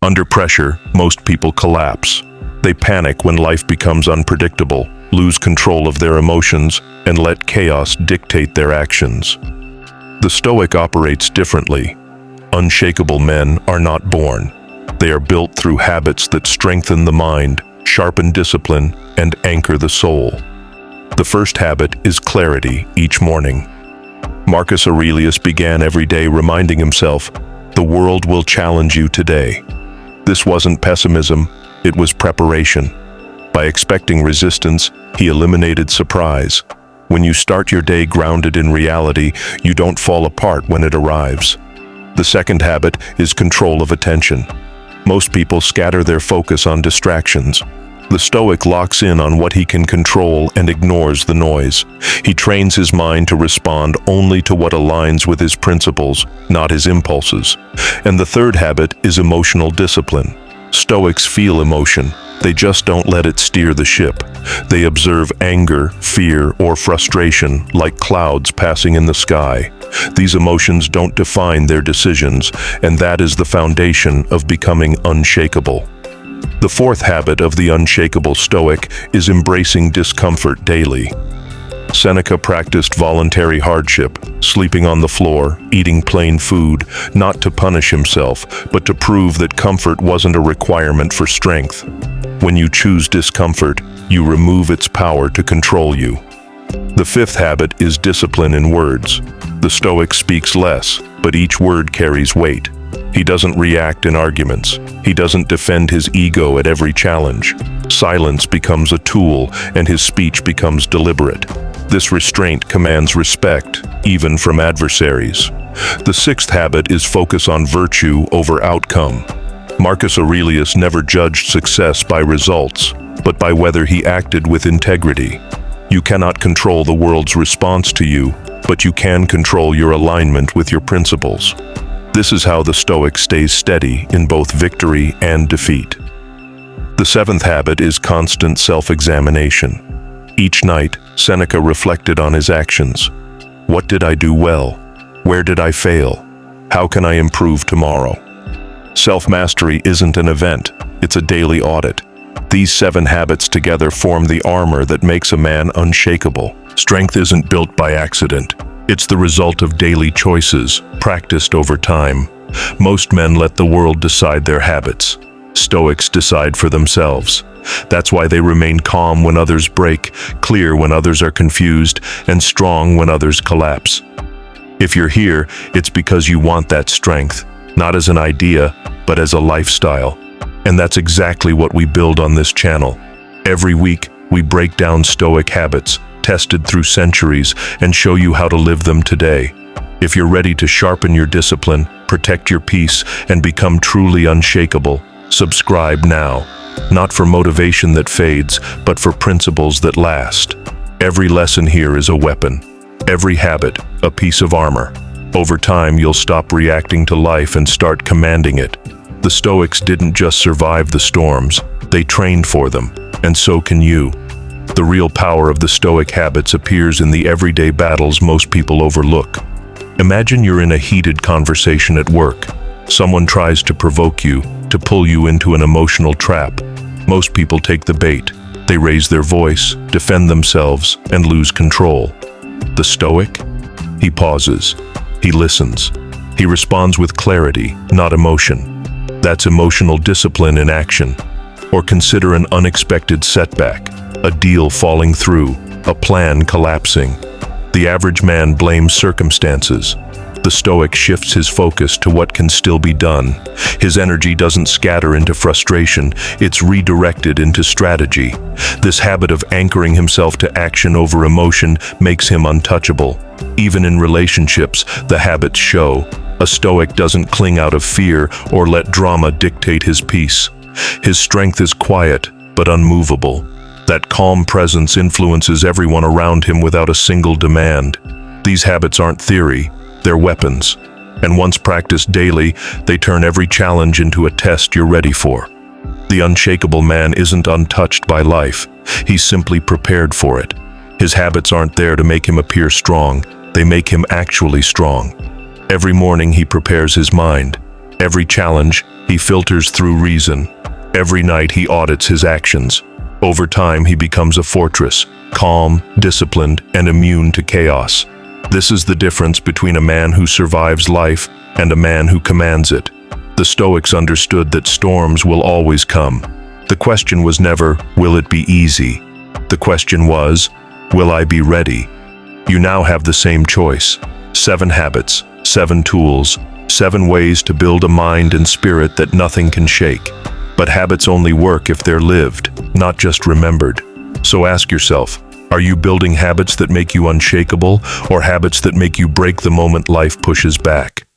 Under pressure, most people collapse. They panic when life becomes unpredictable, lose control of their emotions, and let chaos dictate their actions. The Stoic operates differently. Unshakable men are not born. They are built through habits that strengthen the mind, sharpen discipline, and anchor the soul. The first habit is clarity each morning. Marcus Aurelius began every day reminding himself, "The world will challenge you today." This wasn't pessimism, it was preparation. By expecting resistance, he eliminated surprise. When you start your day grounded in reality, you don't fall apart when it arrives. The second habit is control of attention. Most people scatter their focus on distractions. The Stoic locks in on what he can control and ignores the noise. He trains his mind to respond only to what aligns with his principles, not his impulses. And the third habit is emotional discipline. Stoics feel emotion. They just don't let it steer the ship. They observe anger, fear, or frustration like clouds passing in the sky. These emotions don't define their decisions, and that is the foundation of becoming unshakable. The fourth habit of the unshakable Stoic is embracing discomfort daily. Seneca practiced voluntary hardship, sleeping on the floor, eating plain food, not to punish himself, but to prove that comfort wasn't a requirement for strength. When you choose discomfort, you remove its power to control you. The fifth habit is discipline in words. The Stoic speaks less, but each word carries weight. He doesn't react in arguments. He doesn't defend his ego at every challenge. Silence becomes a tool, and his speech becomes deliberate. This restraint commands respect, even from adversaries. The sixth habit is focus on virtue over outcome. Marcus Aurelius never judged success by results, but by whether he acted with integrity. You cannot control the world's response to you, but you can control your alignment with your principles. This is how the Stoic stays steady in both victory and defeat. The seventh habit is constant self-examination. Each night, Seneca reflected on his actions. What did I do well? Where did I fail? How can I improve tomorrow? Self-mastery isn't an event, it's a daily audit. These 7 habits together form the armor that makes a man unshakable. Strength isn't built by accident. It's the result of daily choices, practiced over time. Most men let the world decide their habits. Stoics decide for themselves. That's why they remain calm when others break, clear when others are confused, and strong when others collapse. If you're here, it's because you want that strength, not as an idea, but as a lifestyle. And that's exactly what we build on this channel. Every week, we break down Stoic habits, tested through centuries, and show you how to live them today. If you're ready to sharpen your discipline, protect your peace, and become truly unshakable, subscribe now. Not for motivation that fades, but for principles that last. Every lesson here is a weapon. Every habit, a piece of armor. Over time, you'll stop reacting to life and start commanding it. The Stoics didn't just survive the storms, they trained for them, and so can you. The real power of the Stoic habits appears in the everyday battles most people overlook. Imagine you're in a heated conversation at work. Someone tries to provoke you, to pull you into an emotional trap. Most people take the bait. They raise their voice, defend themselves, and lose control. The Stoic? He pauses. He listens. He responds with clarity, not emotion. That's emotional discipline in action. Or consider an unexpected setback, a deal falling through, a plan collapsing. The average man blames circumstances. The Stoic shifts his focus to what can still be done. His energy doesn't scatter into frustration, it's redirected into strategy. This habit of anchoring himself to action over emotion makes him untouchable. Even in relationships, the habits show. A Stoic doesn't cling out of fear or let drama dictate his peace. His strength is quiet, but unmovable. That calm presence influences everyone around him without a single demand. These habits aren't theory, they're weapons. And once practiced daily, they turn every challenge into a test you're ready for. The unshakable man isn't untouched by life. He's simply prepared for it. His habits aren't there to make him appear strong. They make him actually strong. Every morning he prepares his mind. Every challenge, He filters through reason. Every night he audits his actions. Over time he becomes a fortress, calm, disciplined, and immune to chaos. This is the difference between a man who survives life and a man who commands it. The Stoics understood that storms will always come. The question was never, will it be easy? The question was, will I be ready? You now have the same choice. 7 habits, 7 tools, 7 ways to build a mind and spirit that nothing can shake. But habits only work if they're lived, not just remembered. So ask yourself, are you building habits that make you unshakable, or habits that make you break the moment life pushes back?